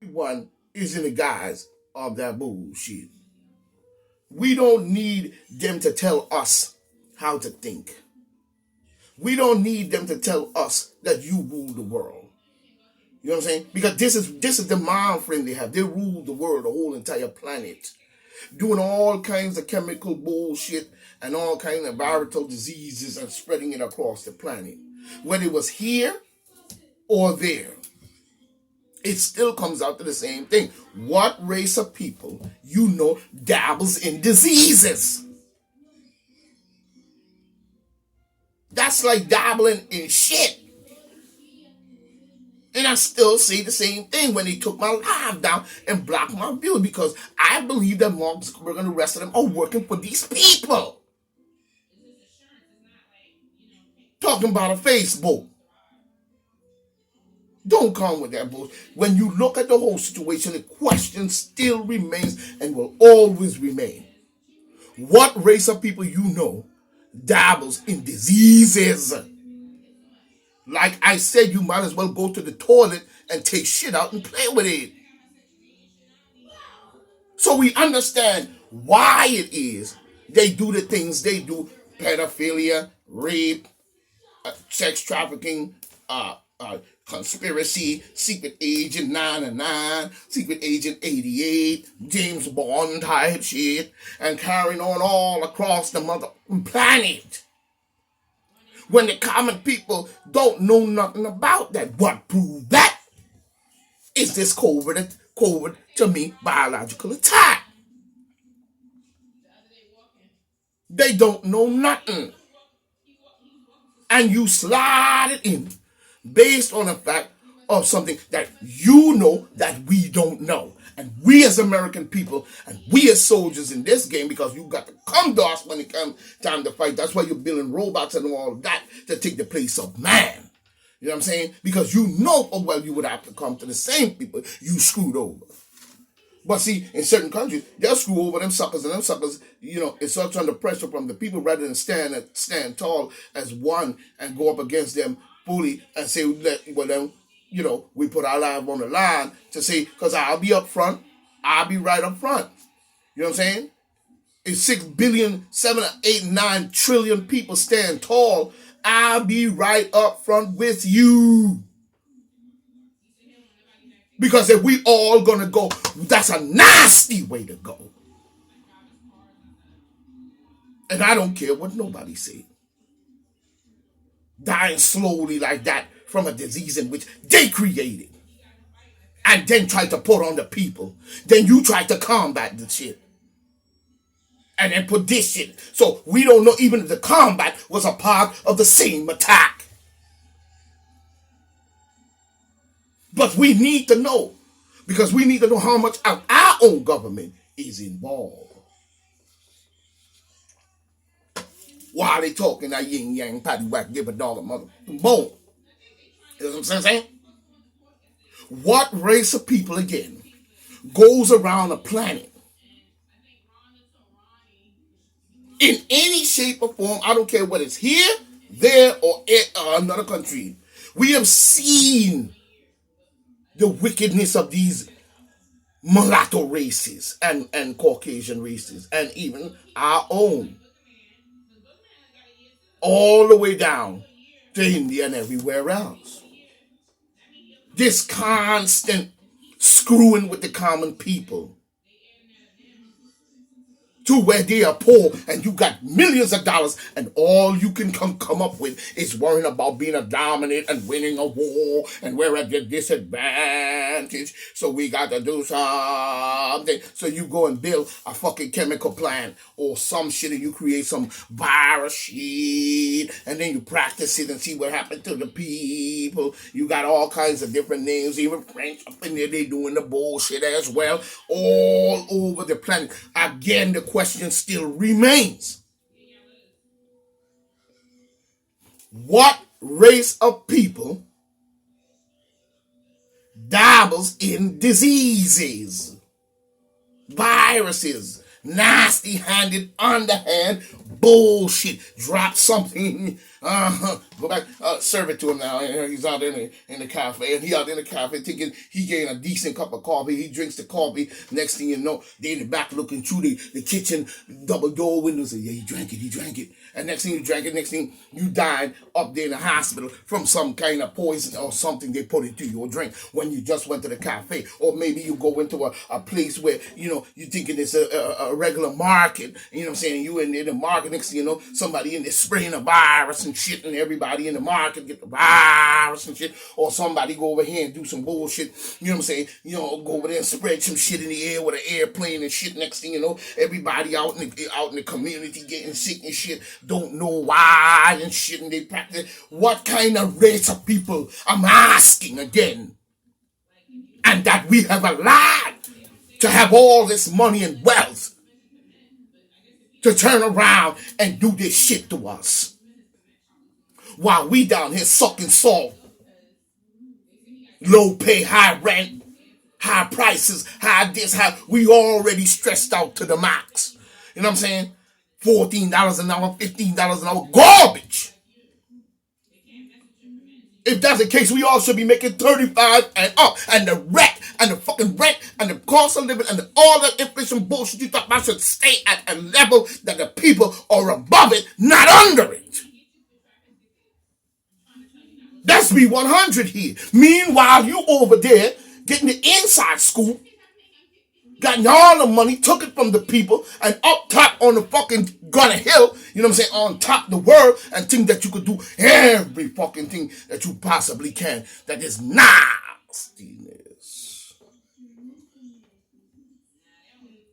Everyone is in the guise of that bullshit. We don't need them to tell us how to think. We don't need them to tell us that you rule the world. You know what I'm saying? Because this is the mind frame they have. They rule the world, the whole entire planet, doing all kinds of chemical bullshit and all kinds of viral diseases and spreading it across the planet. Whether it was here or there, it still comes out to the same thing. What race of people you know dabbles in diseases? That's like dabbling in shit. And I still say the same thing when they took my live down and blocked my view, because I believe that Mark Zuckerberg and the rest of them are working for these people. Talking about a Facebook. Don't come with that bullshit. When you look at the whole situation, the question still remains and will always remain. What race of people you know dabbles in diseases? Like I said, you might as well go to the toilet and take shit out and play with it. So we understand why it is they do the things they do: pedophilia, rape, sex trafficking, conspiracy, secret agent 909, secret agent 88, James Bond type shit, and carrying on all across the mother planet. When the common people don't know nothing about that. What proved that is this COVID to me biological attack. They don't know nothing. And you slide it in based on the fact of something that you know that we don't know. And we as American people and we as soldiers in this game, because you got to come to us when it comes time to fight. That's why you're building robots and all that to take the place of man. You know what I'm saying? Because you know, oh well, you would have to come to the same people you screwed over. But see, in certain countries, they'll screw over them suckers, and them suckers, it's such under pressure from the people rather than stand tall as one and go up against them fully and say, well then, we put our life on the line to say, because I'll be up front, I'll be right up front. You know what I'm saying? If 6 billion, 7, 8, 9 trillion people stand tall, I'll be right up front with you. Because if we all gonna go, that's a nasty way to go. And I don't care what nobody said. Dying slowly like that from a disease in which they created. And then try to put on the people. Then you try to combat the shit. And then put this shit. So we don't know even if the combat was a part of the same attack. But we need to know. Because we need to know how much of our own government is involved. While they talking that yin yang patty whack, give a dog a mother bone. You know what I'm saying? What race of people again goes around the planet in any shape or form? I don't care whether it's here, there, or another country. We have seen the wickedness of these mulatto races and Caucasian races, and even our own, all the way down to India and everywhere else. This constant screwing with the common people to where they are poor and you got millions of dollars and all you can come up with is worrying about being a dominant and winning a war and we're at a disadvantage, so we got to do something. So you go and build a fucking chemical plant or some shit and you create some virus shit and then you practice it and see what happened to the people. You got all kinds of different names, even French up in there, they doing the bullshit as well, all over the planet. Again, the question still remains. What race of people dabbles in diseases, viruses, nasty-handed, underhand bullshit? Drop something Go back, serve it to him now. And he's out in the cafe, and he out in the cafe thinking he getting a decent cup of coffee. He drinks the coffee. Next thing you know, they in the back looking through the kitchen double door windows. And, yeah, he drank it. And next thing you drank it, next thing you died up there in the hospital from some kind of poison or something they put into your drink when you just went to the cafe. Or maybe you go into a place where, you thinking it's a regular market, you know what I'm saying? You in the market, next thing you know, somebody in there spraying a virus and shit, and everybody in the market get the virus and shit. Or somebody go over here and do some bullshit, you know what I'm saying? Go over there and spread some shit in the air with an airplane and shit. Next thing you know, everybody out in the community getting sick and shit, don't know why and shit, and they practice. What kind of race of people? I'm asking again. And that we have allowed to have all this money and wealth to turn around and do this shit to us, while we down here sucking salt, low pay, high rent, high prices, high this, high. We already stressed out to the max. You know what I'm saying? $14 an hour, $15 an hour, garbage. If that's the case, we all should be making 35 and up. And the rent, and the fucking rent, and the cost of living, and all that inflation bullshit you talk about should stay at a level that the people are above it, not under it. Let's be 100 here. Meanwhile, you over there getting the inside scoop, gotten all the money, took it from the people, and up top on the fucking Gunner Hill, you know what I'm saying, on top of the world, and think that you could do every fucking thing that you possibly can. That is nastiness.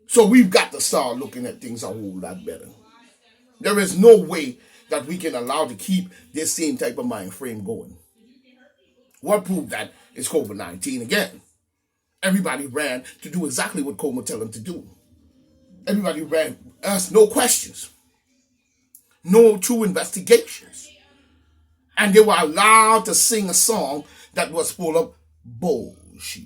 So we've got to start looking at things a whole lot better. There is no way that we can allow to keep this same type of mind frame going. What proved that is COVID-19 again. Everybody ran to do exactly what Cuomo tell them to do. Everybody ran, asked no questions, no true investigations. And they were allowed to sing a song that was full of bullshit.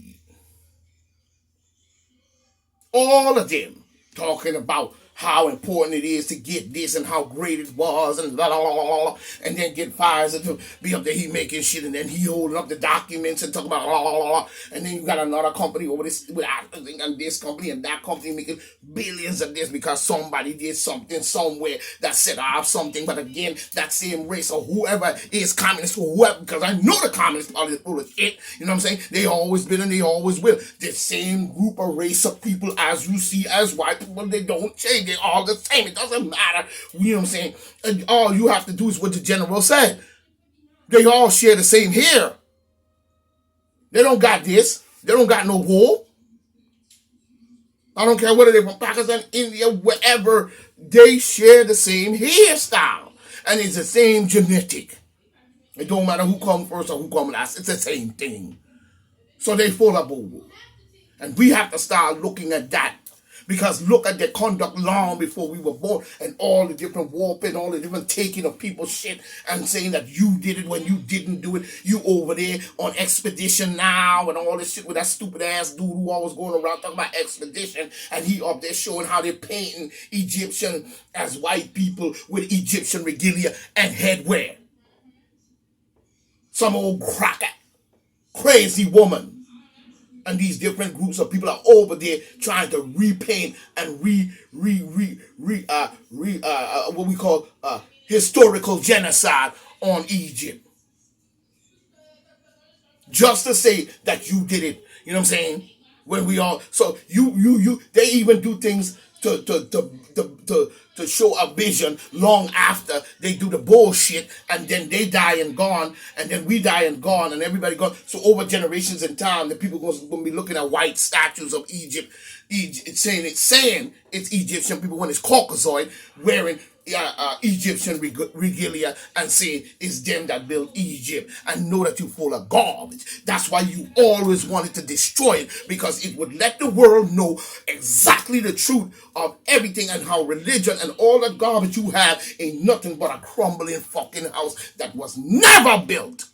All of them talking about how important it is to get this and how great it was and la la la la la, and then get Pfizer to be up there, he making shit, and then he holding up the documents and talking about la la la la, and then you got another company over this and this company and that company making billions of this because somebody did something somewhere that set off something. But again, that same race or whoever is communist or whoever, because I know the communist party is full of shit, you know what I'm saying? They always been and they always will. The same group of race of people as you see as white people, they don't change. They're all the same. It doesn't matter. You know what I'm saying? And all you have to do is what the general said. They all share the same hair. They don't got this. They don't got no wool. I don't care whether they're from Pakistan, India, wherever. They share the same hairstyle. And it's the same genetic. It don't matter who comes first or who comes last. It's the same thing. So they full of bull. And we have to start looking at that. Because look at their conduct long before we were born, and all the different warping, all the different taking of people's shit and saying that you did it when you didn't do it. You over there on expedition now and all this shit with that stupid ass dude who always going around talking about expedition, and he up there showing how they're painting Egyptian as white people with Egyptian regalia and headwear. Some old cracker, crazy woman. And these different groups of people are over there trying to repaint and what we call historical genocide on Egypt. Just to say that you did it. You know what I'm saying? When we all, so they even do things to show a vision long after they do the bullshit, and then they die and gone, and then we die and gone, and everybody gone. So over generations in time, the people going to be looking at white statues of Egypt, saying it's Egyptian people when it's Caucasoid wearing Egyptian regalia and saying it's them that built Egypt, and know that you're full of garbage. That's why you always wanted to destroy it, because it would let the world know exactly the truth of everything, and how religion and all the garbage you have ain't nothing but a crumbling fucking house that was never built.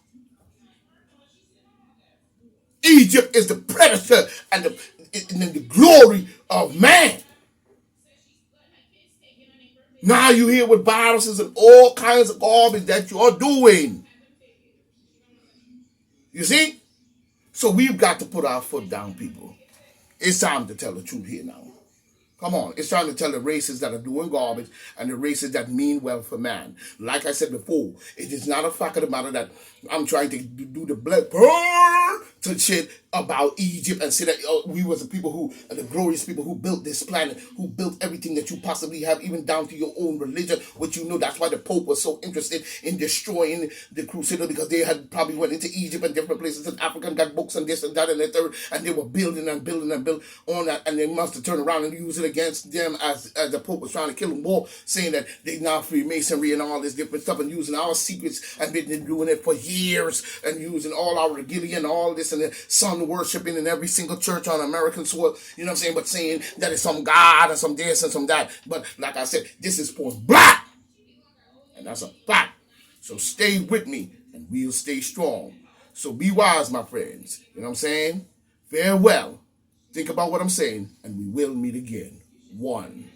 Egypt is the predator and the glory of man. Now you here with viruses and all kinds of garbage that you're doing. You see? So we've got to put our foot down, people. It's time to tell the truth here now. Come on, it's trying to tell the races that are doing garbage and the races that mean well for man. Like I said before, it is not a fact of the matter that I'm trying to do the black to shit about Egypt and say that we was the people who, the glorious people who built this planet, who built everything that you possibly have, even down to your own religion, which you know that's why the Pope was so interested in destroying the Crusaders, because they had probably went into Egypt and different places in Africa and got books and this and that and the third, and they were building and building and building on that, and they must have turned around and used it against them as the Pope was trying to kill them more, saying that they now Freemasonry and all this different stuff and using our secrets, and they've been doing it for years and using all our regalia and all this and the sun worshiping in every single church on American soil, you know what I'm saying, but saying that it's some God and some this and some that. But like I said, this is point black, and that's a fact. So stay with me and we'll stay strong. So be wise, my friends. You know what I'm saying? Farewell. Think about what I'm saying, and we will meet again. One.